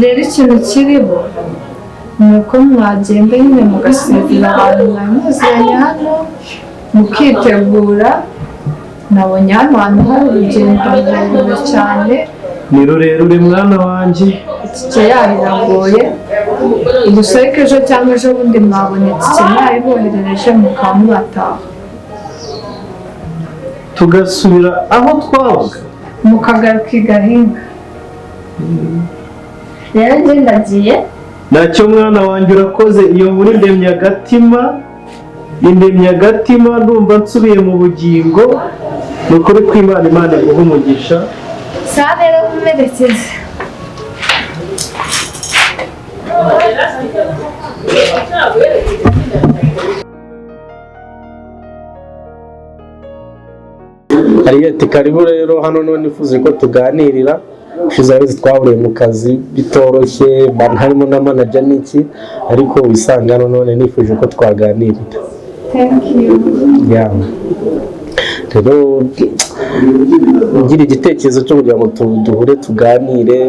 rero ikintu kiriho ni uko mwagenda nyine mugasezera abantu mwamuziranye hano mukitegura. Nabonye hano hantu hari urugendo rurerure cyane. Ni rurerure mwana wanjye. Itike yayo iragoye. Gusa ariko ejo cyangwa ejo bundi mwabona itike mwayiboherereje mukaba mwataha tugasubira aho twabaga mukagaruka i Gahinga. Rero njye ndagiye. Ntacyo mwana wanjye urakoze. Iyo muri indemyagatima ndumva nsubiye mu bugingo. Ni ukuri kw'Imana iguha umugisha. Saa rero mumerekeze. Ariyeti karibu rero hano none nifuza ko tuganirira. Ushize twahuriye mu kazi bitoroshye harimo na manager n'iki ariko wisanga none nifuje ko twaganirira. Thank you. Yeah. Rero ngira igitekerezo cyo kugira ngo duhure tuganire.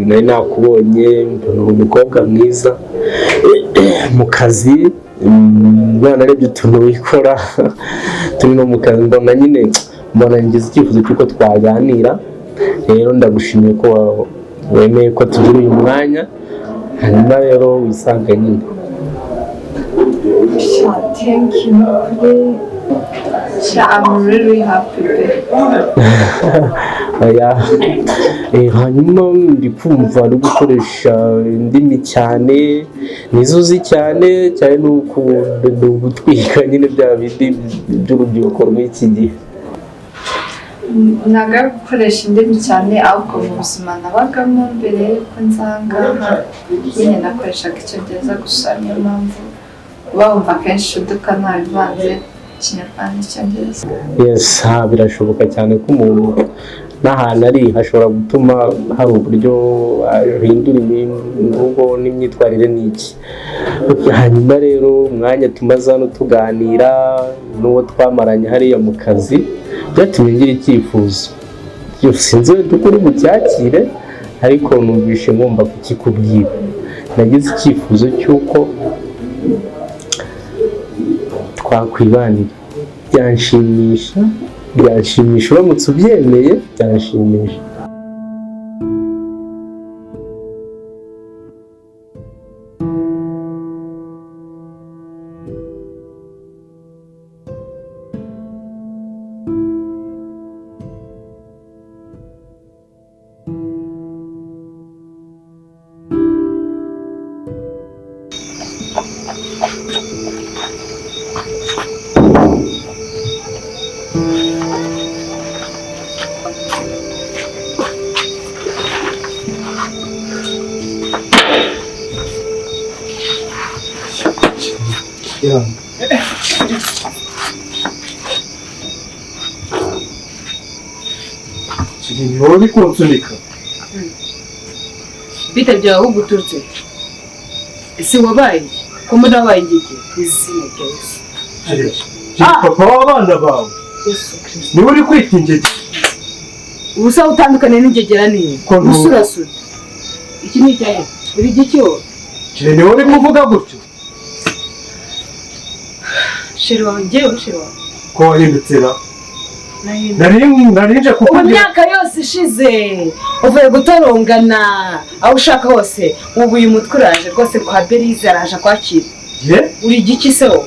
Nari nakubonye umukobwa mwiza mu kazi. Mwana arebye utuntu wikora turi no mu kazi mbona nyine ngize icyifuzo cy'uko twaganira. Rero ndagushimiye ko wemeye ko tugira uyu mwanya. Hanyuma rero wisanga nyine. Thank you. I'm really happy. Hanyuma ndi kumva ari gukoresha indimi cyane nizo uzi cyane cyane nuko gutwika nyine bya bindi by'urubyiruko rw'iki gihe. Ntabwo ari gukoresha indimi cyane ahubwo mu buzima nabagamo mbere yuko nzanga nyine nakoreshaga icyongereza gusa. Niyo mpamvu bumva kenshi uduka ntabivanze ikinyarwanda n'icyongereza. Yes, birashoboka cyane ko umuntu n'ahantu ari hashobora gutuma hari uburyo ahindura imvugo n'imyitwarire n'iki. Hanyuma rero umwanya tumaze hano tuganira n'uwo twamaranye hariya mu kazi byatumye ngira icyifuzo. Sinzi dukuri bucyakire ariko numvishe ngomba kukikubwira. Nagize icyifuzo cy'uko twakwibanira. Byanshimisha uramutse ubyemeye byanshimisha. Ni wowe kunsunika. Bite byawe uguturutse. Ese wabaye ko mudabaye igiki izina ryose. Papa w'abana bawe. Ni uri kwita ingege. Ubusa utandukane n'ingegera ni. Usurasura. Iki ni cyahe. Uri gicyo. Ni wowe kuvuga gutyo. Shirwa ngewe shirwa. Ko wahindutse ra. Narinje kukugira. Imyaka yose ishize uvuye gutorongana aho ushaka hose ubu uyu mutwe uraje rwose kwa Berize araje kwakira. Uri giki se wo?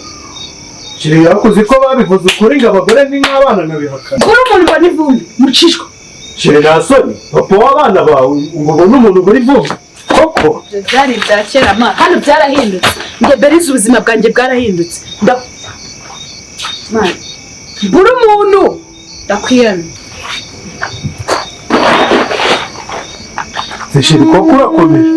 Kiri yakoze ko babivuze ukuri ngo abagore ni nk'abana nabihakana. Kuri umuntu bari vumbi mucishwa. Kiri nasoni papa w'abana bawe ngo n'umuntu bari vumbi. Koko byari bya kera ma hano byarahindutse. Nge Berize ubuzima bwanjye bwarahindutse. Buri umuntu ndakwiyana. Zishiri ko kurakomeje.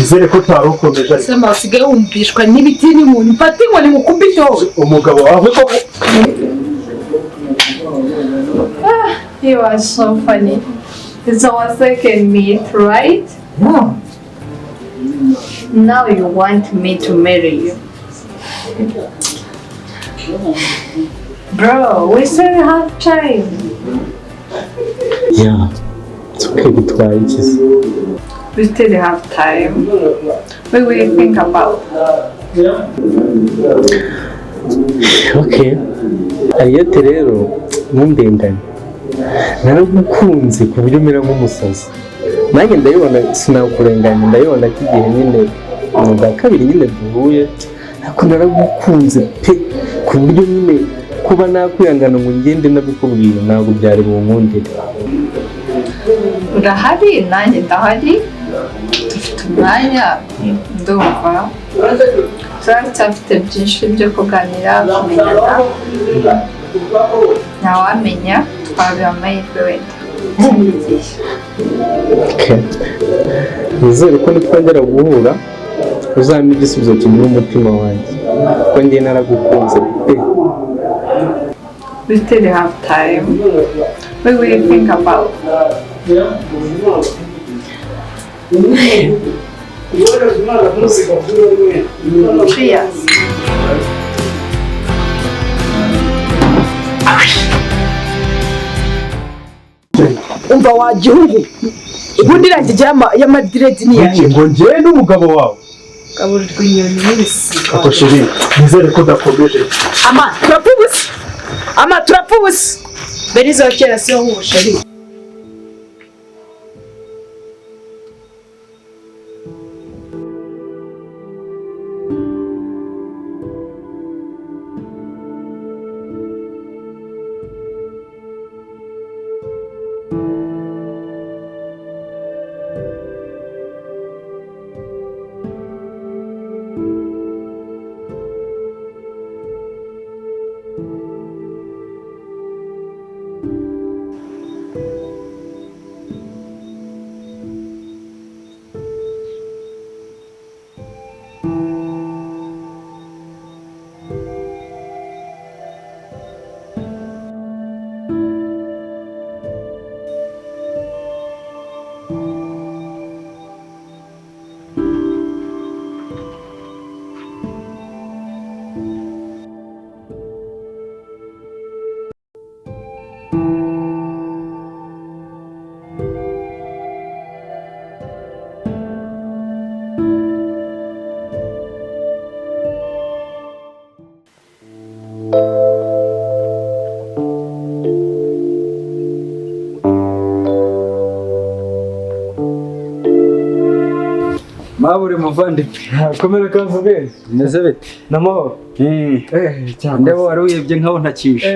Izere ko tarukomeje. Sema usigaye wumvishwa n'ibiti n'umuntu mfata inkoni mukubito. Umugabo wawe ko You are so funny. It's our second meet, right? Yeah. Now you want me to marry you. Bro, we still have time. Yeah, it's okay gutwara ikizi. We still have time. What will you think about? Okay. Ariyete rero ntumbenganye. Naragukunze ku buryo mera nk'umusazi. Nanjye ndabibona sinakurenganya, ndabibona ko igihe nyine mu bwa kabiri nyine duhuye, ariko naragukunze pe ku buryo nyine kuba nakwihangana ngo ngende nabikubwira ntabwo byari bunkundire. Urahari nanjye ndahari, dufite umwanya, ndumva turacyafite byinshi byo kuganira, kumenyana, ntawamenya twabiha amahirwe wenda ikindi gihe. Okay. Nizere ko nitwongera guhura uzampa igisubizo kinyura umutima wanjye kuko njye naragukunze pe. We still have time. What will you think about? Cheers. umva wa gihugu ubundi irangiye y'amadiredi niyaje ngo njyewe n'umugabo wawe gaburirwa inyoni n'ibisiga. ako shiri nizere ko udakomeje. Ama turapfa ubusa mbere izo kera siyo nk'ubushari. Mabure muvandimwe komera kanzu bwe meze bite namahoro. cyane ndebo wari uyebye nkaho ntakisha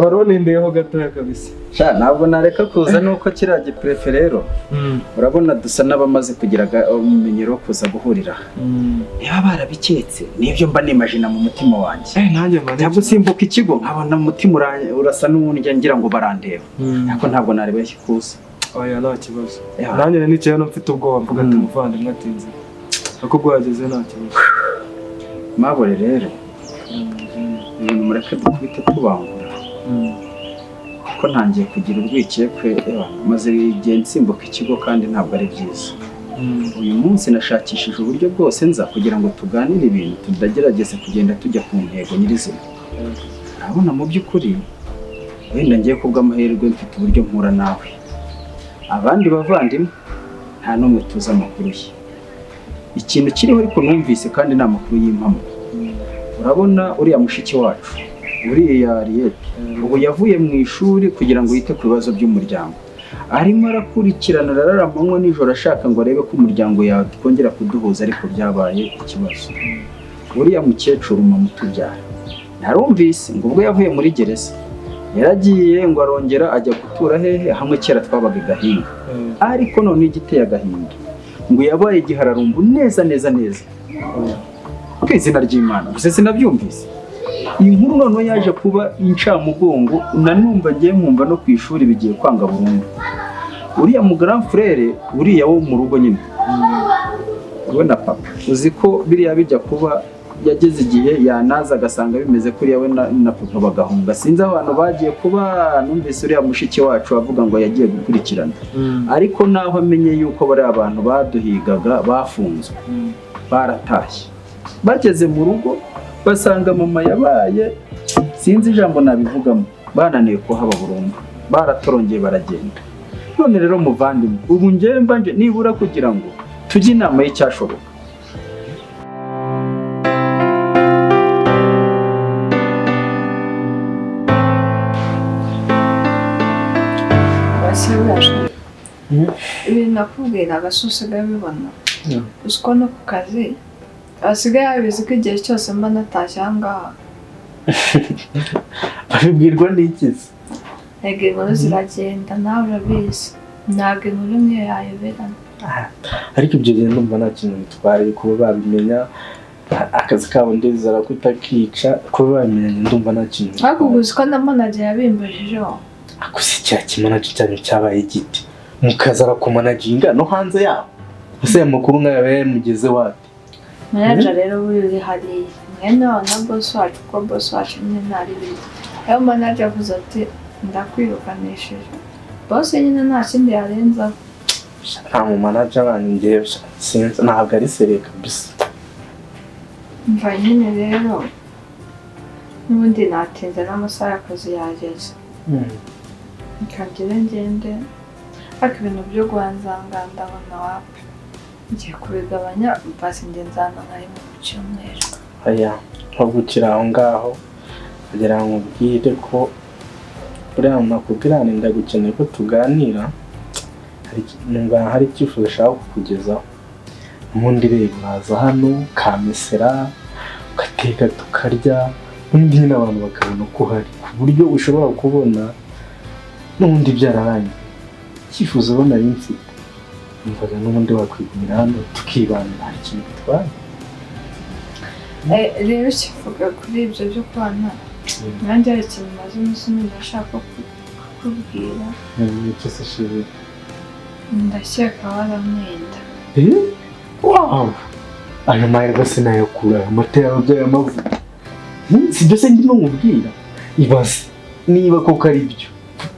waronendeyeho gatoya kabisa. sha ntabwo nareka kuza nuko kiriya giprefe rero urabona dusa n'abamaze kugira umenyero kuza guhurira. niba barabiketse nibyo mba nimajina mu mutima wanjye. Nanjye mba ntabwo simbuka ikigo nkabona umutima urasa n'uwundya ngira ngo barandeba ariko ntabwo narebeshye kuza. oya nta kibazo. nanjye nanicaye hano mfite ubwoba mvuga ati umuvandimwe atinze ako bwageze nta kibazo. Mabure rero ibintu mureke dukubite tubangura kuko ntangiye kugira urwikekwe maze igihe nsimbuka ikigo kandi ntabwo ari byiza. uyu munsi nashakishije uburyo bwose nza kugira ngo tuganire ibintu tudagerageze kugenda tujya ku ntego nyirizina. urabona mu by'ukuri wenda ngiye kubw'amahirwe mfite uburyo mpura nawe. abandi bavandimwe nta n'umwe tuzi amakuru ye. ikintu kiriho ariko numvise kandi ni amakuru y'impamo. urabona uriya mushiki wacu uriya Ariyete ubu yavuye mu ishuri kugira ngo yite ku bibazo by'umuryango. arimo arakurikirana araramanywa nijoro ashaka ngo arebe ko umuryango yakongera kuduhuza ariko byabaye ikibazo. uriya mukecuru mama utubyara narumvise ngo ubwo yavuye muri gereza yaragiye ngo arongera ajya gutura hehe hamwe kera twabaga Gahinga. ariko none igiteye agahinda ngo yabaye igihararumbu neza neza neza. ku izina ry'Imana gusa sinabyumvise. iyi nkuru noneho yaje kuba incamugongo nanumva ngiye nkumva no ku ishuri bigiye kwanga burundu. uriya mu grand frère uriya wo mu rugo nyine we na papa uzi ko biriya bijya kuba yageze igihe yanaza agasanga bimeze kuriya we na papa bagahunga. sinzi abantu bagiye kuba numvise uriya mushiki wacu avuga ngo yagiye gukurikirana ariko naho amenye yuko bari abantu baduhigaga bafunzwe baratashye. bageze mu rugo basanga mama yabaye sinzi ijambo nabivugamo bananiwe kuhaba burundu baratorongeye baragenda. none rero muvandimwe ubu njyewe mbanje nibura kugira ngo tujye inama y'icyashoboka. ibintu nakubwiraga si usigaye ubibona uzi ko no ku kazi hasigaye habizi ko igihe cyose mba natashye aha ngaha. babibwirwa n'ikizi ntego inkuru ziragenda nawe urabizi ntabwo inkuru niyo yayoberana. ariko ibyo gihe ndumva nta kintu bitwaye kuba babimenya akazi kabo ndetse arakwita kica kuba babimenye ndumva nta kintu. ariko uzi ko na manager yabimbajijeho. gusa icya kimanager cyanyu cyabaye igiti mukaza arakumanaginga no hanze yabo ese aya makuru nk'aya yamugeze wapi? manager rero uri hariya mwene wa na boss wacu ko boss wacu nyine ntari bizi ayo manager avuze ati ndakwirukanishije boss nyine nta kindi yarenzaho. nta mu manager wanyu ngewe sinzi ntabwo ari sereka kabisa. mva nyine rero n'ubundi natinze n'amasaha y'akazi yageze nkagira ngende ariko ibintu byo guhanzanga ndabona wapi ngiye kubigabanya basi ngenzana nka rimwe mu cyumweru. aya nko gukira aho ngaho kugira ngo ubwire ko uriya nakubwira ndagukeneye ko tuganira hari icyifuzo ushaka kukugezaho ubundi rero uraza hano ukamesera ugateka tukarya ubundi nyine abantu bakabona ko uhari ku buryo ushobora kubona n'ubundi byararangiye icyifuzo ubona ari mfite numvaga n'ubundi wakwigumira hano tukibanira hari ikintu bitwaye. rero kivuga kuri ibyo byo kubana nanjye hari ikintu maze umunsi ndashaka kukubwira. icyo se shiri ndakeka waramwenda. wow ayo mahirwe sinayakura amata yawe by'amavuta si byose ndimo nkubwira ibaze niba koko ari byo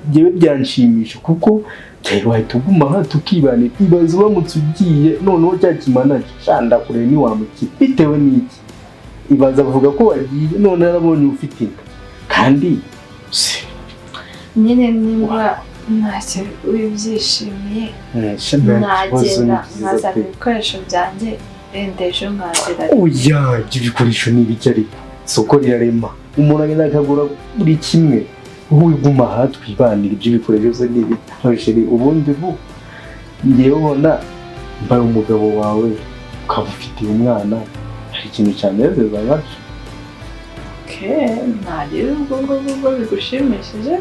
njyewe byanshimisha kuko cyari wahita uguma aha tukibanira ibaze uramutse ugiye noneho cya kimanaje shanda kure ntiwamukira bitewe n'iki ibaze avuga ko wagiye none arabonye ufite inda kandi nyine niba ntacyo wibyishimiye nagenda nkazana ibikoresho byanjye wenda ejo nkagera. oya ibyo bikoresho ni ibiki ariko isoko rirarema umuntu agenda akagura buri kimwe wowe guma aha twibanira ibyo bikoresho byose ni ibikoresho ubundi ngewe ubona mbaye umugabo wawe ukaba ufitiye umwana hari ikintu cyanezeza nacyo. ntagira ubwo bigushimishije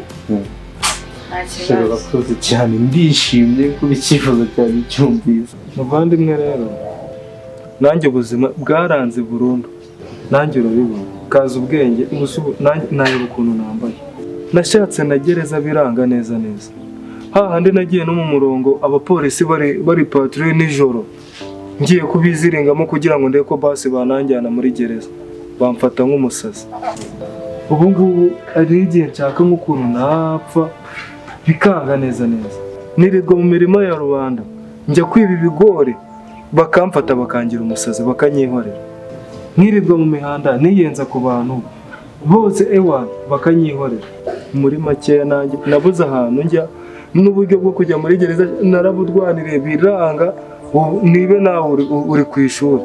nta kibazo. urakoze cyane ndishimye kuba icyifuzo cyanjye cyumvise. muvandimwe rero nanjye ubuzima bwaranze burundu nanjye urabibona kaza ubwenge nareba ukuntu nambaye nashatse na gereza biranga neza hahandi nagiye no mu murongo abapolisi bari patrouille nijoro ngiye kubiziringamo kugira ngo ndebe ko basi bananjyana muri gereza bamfata nk'umusazi. ubu ngubu ari igihe nshaka nk'ukuntu napfa bikanga neza nirirwa mu mirimo ya rubanda njya kwiba ibigori bakamfata bakangira umusazi bakanyihorera nkirirwa mu mihanda niyenza ku bantu bose bakanyihorera. muri makeya nanjye nabuze ahantu njya n'uburyo bwo kujya muri gereza narabudwaniriye biranga nibe nawe uri ku ishuri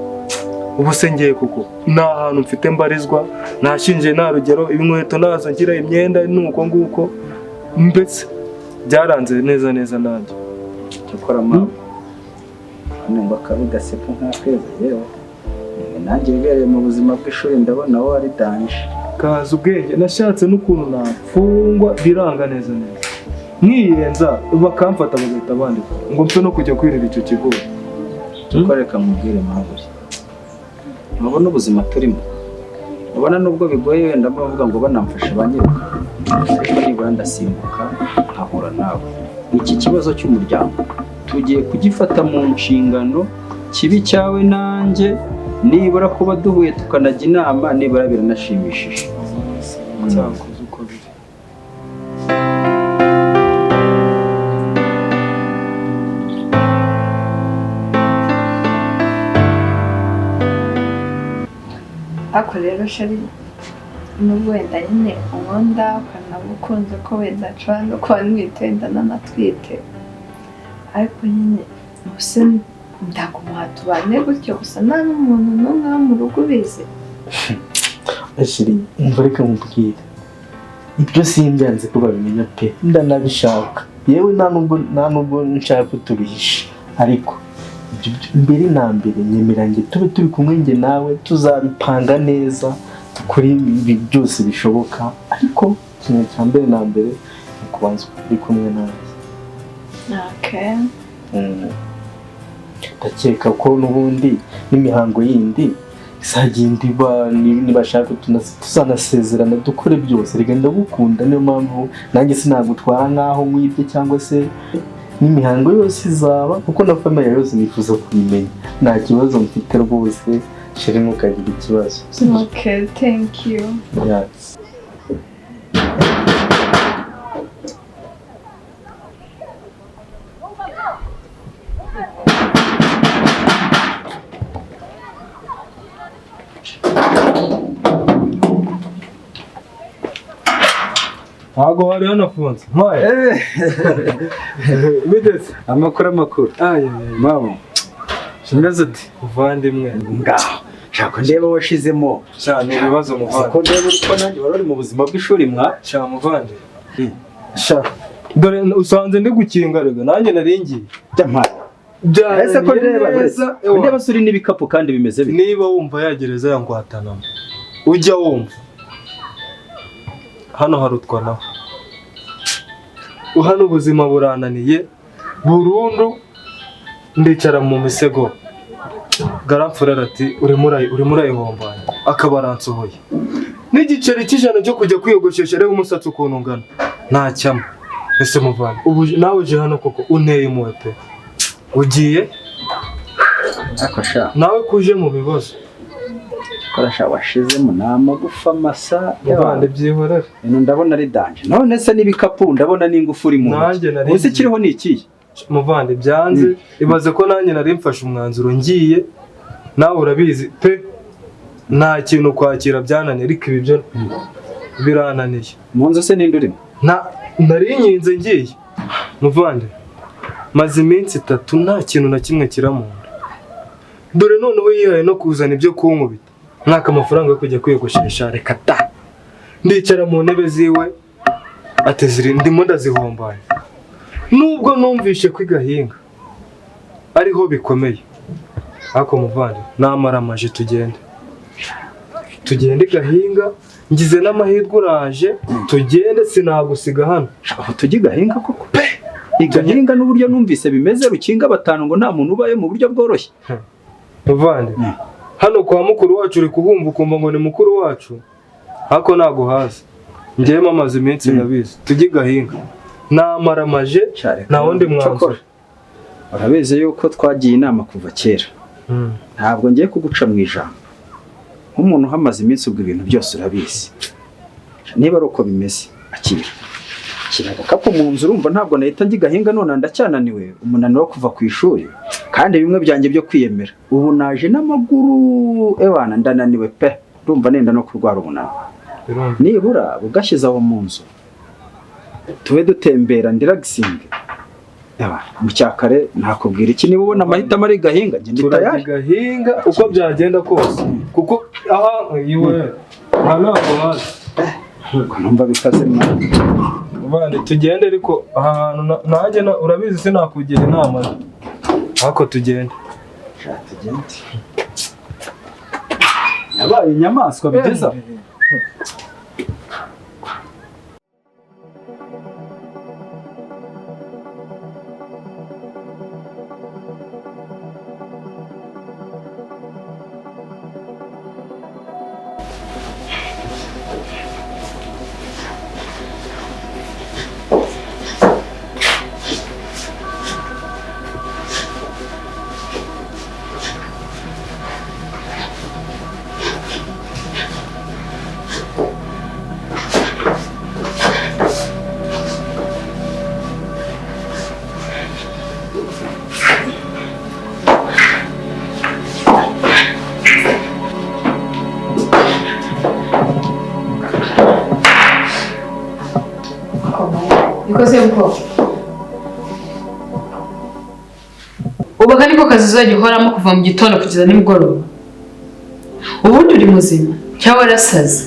ubu se ngiye kuko nta hantu mfite mbarizwa nashinje nta rugero inkweto nazo ngira imyenda nuko nguko mbese byaranze neza nanjye cyakora mama numva kabi gaseka nk'akwezi yewe nanjye bibereye mu buzima bw'ishuri ndabona aho ari danje. kaza ubwenge nashatse n'ukuntu nafungwa biranga neza nkiyenza bakamfata bagahita bandika ngo mpfe no kujya kwirira icyo kigo. Reka mubwire mpaburi mubona ubuzima turimo ubona nubwo bigoye wenda bavuga ngo banamfashe banyiruka ariko nibura ndasimbuka nkahura nawe. Iki kibazo cy'umuryango tugiye kugifata mu nshingano kibi cyawe nanjye nibura kuba duhuye tukanajya inama nibura biranashimishije. cyakoze uko biri. ariko rero shari nubwo wenda nyine unkunda ukanabukunze ko wenda nshobora no kuba nwite wenda nanatwite ariko nyine ubuse ndagumuha tubane gutyo gusa nta n'umuntu n'umwe wo mu rugo ubizi. Ashiri umva reka mubwire ibyo simbyanze ko babimenya pe ndanabishaka yewe nta nubwo nshaka ko tubihisha ariko mbere na mbere nyemerange tube turi kumwe njye nawe tuzabipanga neza kuri ibi byose bishoboka ariko ikintu cya mbere na mbere ni kubanza uri kumwe nawe. Okay. Ndakeka ko n'ubundi n'imihango yindi izagenda iba nibashaka tuzanasezerana dukore byose reka ndagukunda niyo mpamvu nanjye sinagutwara nk'aho mwibye cyangwa se n'imihango yose izaba kuko na famille yose nifuza kuyimenya nta kibazo mfite rwose sheri ntukagira ikibazo. Okay, thank you. Yes. Ntago hari hanafunze. Mpaye. Bidetse. Amakuru. Mama. Kimeze uti? Uvandimwe. Ngaho. Shaka ndeba washizemo. Cyane ibibazo muvandi. Ko ndeba uko nanjye wari mu buzima bw'ishuri mwa. Sha muvandi. Sha. Dore usanze ndi gukinga rega nanjye naringiye. Byamaye. Ese ko ndeba suri n'ibikapu kandi bimeze bite? Niba wumva yagereza yangwatanamo. Ujya wumva. Hano harutwa naho. Hano ubuzima burananiye burundu ndicara mu misego. Garamfura ati urimo urayihombanya akabaransohoye. N'igiceri cy'ijana cyo kujya kwiyogoshesha rero umusatsi ukuntu ungana. Nta cyama. Ese muvana. Ubu nawe uje hano koko unteye impuhwe pe. Ugiye? Akasha. Nawe kuje mu bibazo. Korasha washizemo n'amagufa masa y'abandi byihorera. Ndabona ari danje. None se n'ibikapu ndabona n'ingufuri mu. Ese kiriho ni iki? Muvandi byanze ibaze ko nanjye nari mfashe umwanzuro ngiye nawe urabizi pe nta kintu kwakira byananiye ariko ibi byo birananiye. Mu nzu se n'indurimo? Nari nyinze ngiye. Muvandi maze iminsi 3 nta kintu na kimwe kiramunda. Dore none we yihaye no kuzana ibyo kunkubita. Mwaka amafaranga yo kujya kwiyogoshesha reka ta. Ndicara mu ntebe ziwe ateziri ndimo ndazihombanye. Nubwo numvishe kwigahinga ariho bikomeye. Ako muvandi namaramaje tugende gahinga ngize n'amahirwe uraje tugende sinagusiga hano. Aho tugigahinga koko pe. Igahinga n'uburyo numvise bimeze rukinga batanu ngo nta muntu ubaye mu buryo bworoshye. Muvandi hano kwa mukuru wacu uri kubumva ukumva ngo ni mukuru wacu. Hako nago hazi. Ngiye mamaze iminsi nabizi. Tugigahinga. Namaramaje na wundi mwanzuro. Urabizi yuko twagiye inama kuva kera. Ntabwo ngiye kuguca mu ijambo. Nk'umuntu hamaze iminsi ubwo ibintu byose urabizi. Niba ari uko bimeze akira. Agakapu mu nzu urumva ntabwo nahita ngigahinga none ndacyananiwe umunaniro wo kuva ku ishuri kandi bimwe byanjye byo kwiyemera. Ubu naje n'amaguru ewana ndananiwe pe. Urumva nenda no kurwara umunaniro. Nibura ugashyize aho mu nzu. Tube dutembera ndiragisinge. Mu cyakare nakubwira iki niba ubona amahitamo ari gahinga ngende tayari. Gahinga uko byagenda kose. Kuko aha yiwe ntabwo hazi. Ko numva bikaze mwana. Bandi tugende ariko ahantu nanjye urabizi sinakugira inama. Hako tugende. Tugende. Yabaye inyamaswa bigeza. Ikoze uko ubwo kandi ko kazi uzajya uhoramo kuva mu gitondo kugeza nimugoroba? Ubundi uri muzima cyangwa warasaze?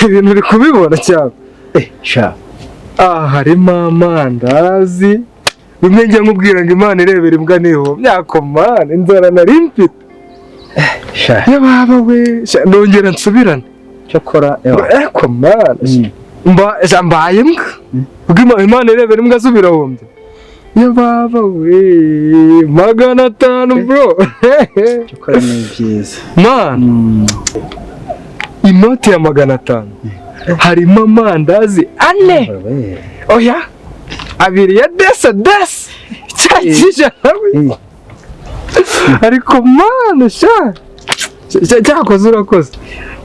ibintu uri kubibona cyangwa sha harimo amandazi bimwe njya nkubwira ngo Imana irebera imbwa niho myakomana inzara nari mfite sha baba we nongera nsubirane cyokora komana mbaye imbwa ubwo Imana irebera imbwa zubirahombye baba we 500 bro cyokora ni byiza man inoti ya 500 harimo amandazi 4 oya 2 ya desa cyakijana ariko man sha cyakoze urakoze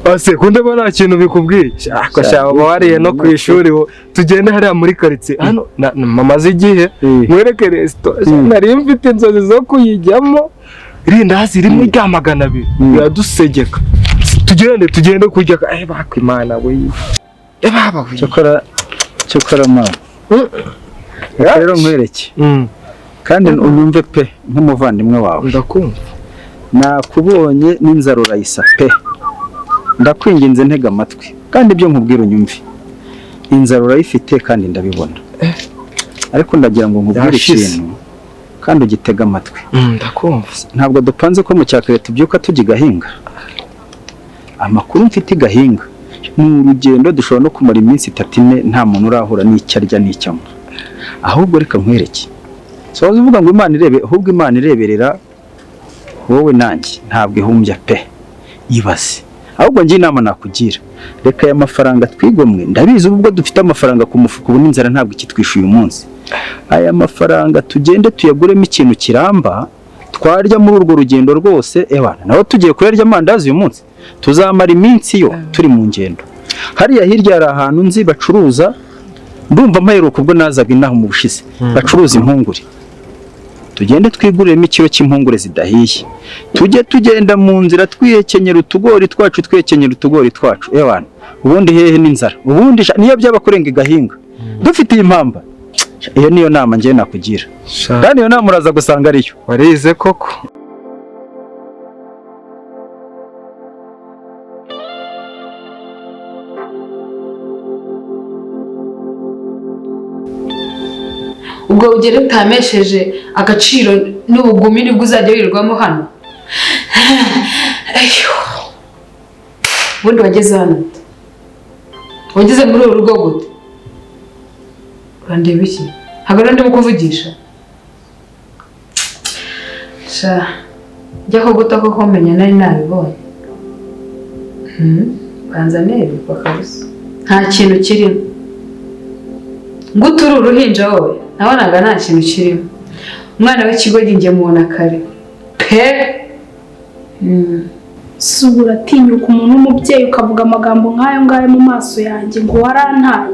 ase kundeba nta kintu bikubwiye shaka wariye no ku ishuri tugende hariya muri quartier hano mamaze igihe mwereke restaurant nari mfite inzozi zo kuyijyamo irindazi rimwe rya 200 biradusegeka tugende kurya bakwimana we baba we cyokora mama rero nkwereke kandi unyumve pe nk'umuvandimwe wawe ndakumva nakubonye n'inzara urayisa pe ndakwinginze ntega amatwi kandi ibyo nkubwira unyumve inzara urayifite kandi ndabibona ariko ndagira ngo nkubwire ikintu kandi ugitega amatwi ndakumva ntabwo dupanze ko mu cyakare tubyuka tugigahinga amakuru mfite igahinga mu rugendo dushobora no kumara iminsi 3 nta muntu urahura n'icyarya n'icyamo ahubwo reka nkwereke so uvuga ngo Imana irebe ahubwo Imana ireberera wowe nanjye ntabwo ihumbya pe ibaze ahubwo ngiye inama nakugira reka aya mafaranga twigomwe ndabizi ubwo dufite amafaranga ku mufuko ubu n'inzara ntabwo ikitwishuye umunsi aya mafaranga tugende tuyaguremo ikintu kiramba twarya muri urwo rugendo rwose ebana naho tugiye kurarya amandazi uyu munsi tuzamara iminsi yo turi mu ngendo hariya hirya hari ahantu nzi bacuruza ndumva mpaheruka ubwo nazaga inaho mu bushize bacuruza impungure tugende twiguremo ikiro cy'impungure zidahiye tujye tugenda mu nzira twihekenyera utugori twacu ebana ubundi hehe n'inzara ubundi niyo byaba kurenga igahinga dufitiye impamba iyo niyo nama ngiye nakugira kandi iyo nama uraza gusanga ariyo warize koko ubwo ugere utamesheje agaciro n'ubugumi nibwo uzajya wirirwamo hano ubundi wageze hano wageze muri uru rugo gute urandeba iki ntabwo ndimo kuvugisha sha njya kuguta koko menya nari nabibonye banza nebe bakabusa nta kintu kirimo nguturi uruhinja wowe nabonaga nta kintu kirimo umwana w'ikigo njye mubona kare pe subura atinyuka umuntu w'umubyeyi ukavuga amagambo nk'ayo ngayo mu maso yanjye ngo warantaye